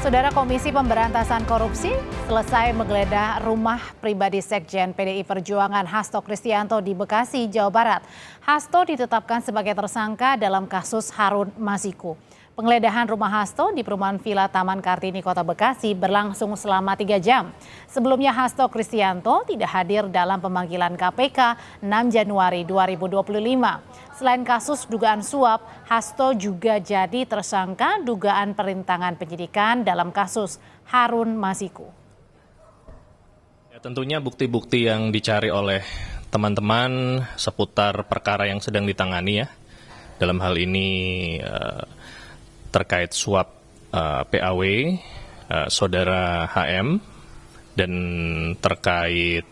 Saudara Komisi Pemberantasan Korupsi selesai menggeledah rumah pribadi Sekjen PDI Perjuangan Hasto Kristianto di Bekasi, Jawa Barat. Hasto ditetapkan sebagai tersangka dalam kasus Harun Masiku. Penggeledahan rumah Hasto di perumahan Villa Taman Kartini, Kota Bekasi berlangsung selama 3 jam. Sebelumnya Hasto Kristianto tidak hadir dalam pemanggilan KPK 6 Januari 2025. Selain kasus dugaan suap, Hasto juga jadi tersangka dugaan perintangan penyidikan dalam kasus Harun Masiku. Ya, tentunya bukti-bukti yang dicari oleh teman-teman seputar perkara yang sedang ditangani ya. Dalam hal ini terkait suap PAW saudara HM dan terkait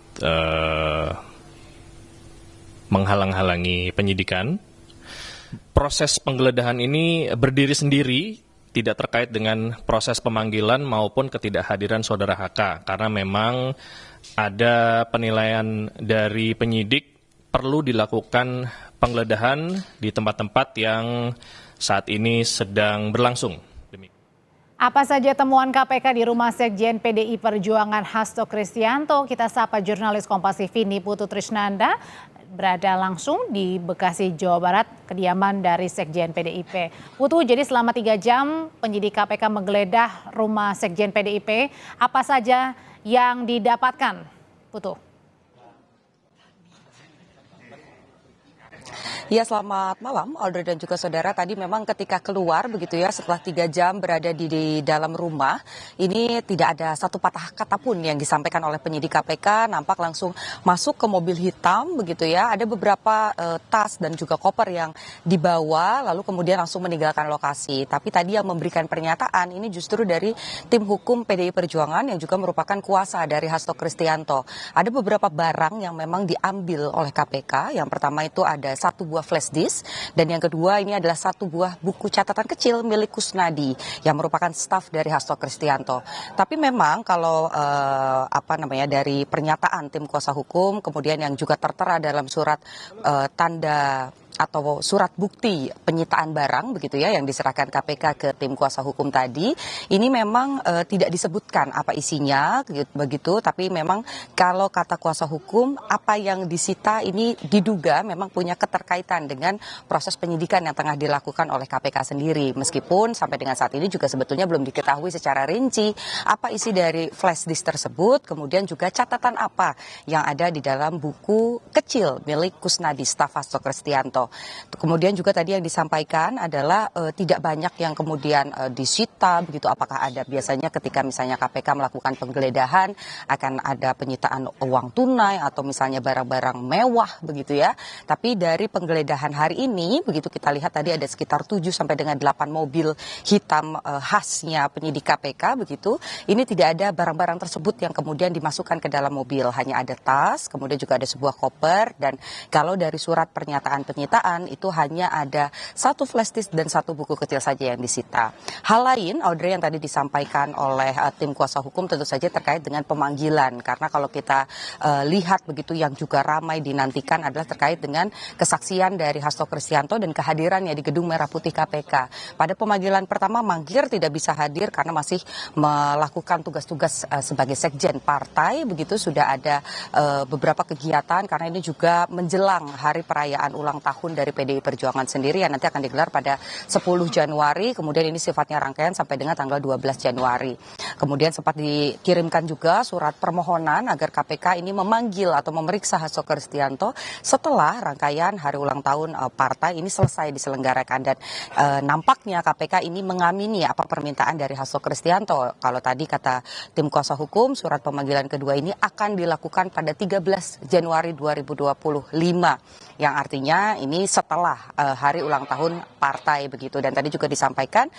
menghalang-halangi penyidikan. Proses penggeledahan ini berdiri sendiri, tidak terkait dengan proses pemanggilan maupun ketidakhadiran saudara HK, karena memang ada penilaian dari penyidik perlu dilakukan penggeledahan di tempat-tempat yang saat ini sedang berlangsung. Apa saja temuan KPK di rumah Sekjen PDI Perjuangan Hasto Kristianto? Kita sapa jurnalis Kompas TV Niputu Trisnanda, berada langsung di Bekasi, Jawa Barat, kediaman dari Sekjen PDIP. Putu, jadi selama 3 jam penyidik KPK menggeledah rumah Sekjen PDIP. Apa saja yang didapatkan, Putu? Ya, selamat malam Audrey dan juga saudara. Tadi memang ketika keluar begitu ya, setelah 3 jam berada di dalam rumah, ini tidak ada satu patah kata pun yang disampaikan oleh penyidik KPK. Nampak langsung masuk ke mobil hitam begitu ya. Ada beberapa tas dan juga koper yang dibawa, lalu kemudian langsung meninggalkan lokasi. Tapi tadi yang memberikan pernyataan ini justru dari tim hukum PDI Perjuangan yang juga merupakan kuasa dari Hasto Kristianto. Ada beberapa barang yang memang diambil oleh KPK. Yang pertama itu ada satu buah flash disk, dan yang kedua ini adalah satu buah buku catatan kecil milik Kusnadi yang merupakan staf dari Hasto Kristianto. Tapi memang kalau dari pernyataan tim kuasa hukum, kemudian yang juga tertera dalam surat tanda atau surat bukti penyitaan barang begitu ya yang diserahkan KPK ke tim kuasa hukum tadi, ini memang tidak disebutkan apa isinya begitu, tapi memang kalau kata kuasa hukum apa yang disita ini diduga memang punya keterkaitan dengan proses penyidikan yang tengah dilakukan oleh KPK sendiri, meskipun sampai dengan saat ini juga sebetulnya belum diketahui secara rinci apa isi dari flash disk tersebut, kemudian juga catatan apa yang ada di dalam buku kecil milik Kusnadi staf Hasto Kristianto. Kemudian juga tadi yang disampaikan adalah tidak banyak yang kemudian disita begitu. Apakah ada biasanya ketika misalnya KPK melakukan penggeledahan akan ada penyitaan uang tunai atau misalnya barang-barang mewah begitu ya. Tapi dari penggeledahan hari ini begitu kita lihat tadi ada sekitar 7 sampai dengan 8 mobil hitam khasnya penyidik KPK begitu. Ini tidak ada barang-barang tersebut yang kemudian dimasukkan ke dalam mobil, hanya ada tas, kemudian juga ada sebuah koper, dan kalau dari surat pernyataan penyitaan itu hanya ada satu flash disk dan satu buku kecil saja yang disita. Hal lain, Audrey, yang tadi disampaikan oleh tim kuasa hukum tentu saja terkait dengan pemanggilan. Karena kalau kita lihat begitu yang juga ramai dinantikan adalah terkait dengan kesaksian dari Hasto Kristianto dan kehadirannya di Gedung Merah Putih KPK. Pada pemanggilan pertama mangkir tidak bisa hadir karena masih melakukan tugas-tugas sebagai sekjen partai. Begitu sudah ada beberapa kegiatan karena ini juga menjelang hari perayaan ulang tahun dari PDI Perjuangan sendiri yang nanti akan digelar pada 10 Januari, kemudian ini sifatnya rangkaian sampai dengan tanggal 12 Januari. Kemudian sempat dikirimkan juga surat permohonan agar KPK ini memanggil atau memeriksa Hasto Kristianto setelah rangkaian hari ulang tahun partai ini selesai diselenggarakan, dan nampaknya KPK ini mengamini apa permintaan dari Hasto Kristianto. Kalau tadi kata tim kuasa hukum, surat pemanggilan kedua ini akan dilakukan pada 13 Januari 2025, yang artinya ini setelah hari ulang tahun partai begitu. Dan tadi juga disampaikan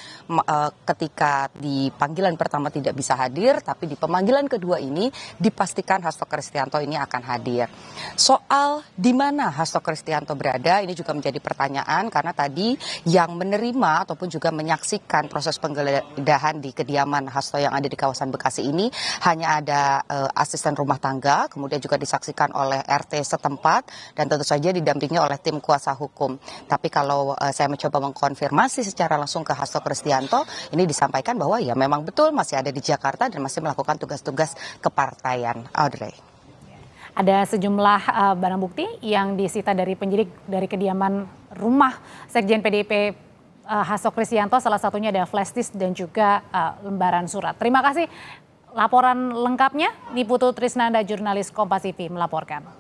ketika di panggilan pertama tidak bisa hadir, tapi di pemanggilan kedua ini dipastikan Hasto Kristianto ini akan hadir. Soal di mana Hasto Kristianto berada ini juga menjadi pertanyaan, karena tadi yang menerima ataupun juga menyaksikan proses penggeledahan di kediaman Hasto yang ada di kawasan Bekasi ini hanya ada asisten rumah tangga, kemudian juga disaksikan oleh RT setempat, dan tentu saja didampingi oleh tim kuasa kuasa hukum. Tapi kalau saya mencoba mengkonfirmasi secara langsung ke Hasto Kristianto, ini disampaikan bahwa ya memang betul masih ada di Jakarta dan masih melakukan tugas-tugas kepartaian. Audrey. Ada sejumlah barang bukti yang disita dari penyidik dari kediaman rumah Sekjen PDIP Hasto Kristianto, salah satunya ada flash disk dan juga lembaran surat. Terima kasih laporan lengkapnya, Niputu Trisnanda, jurnalis Kompas TV melaporkan.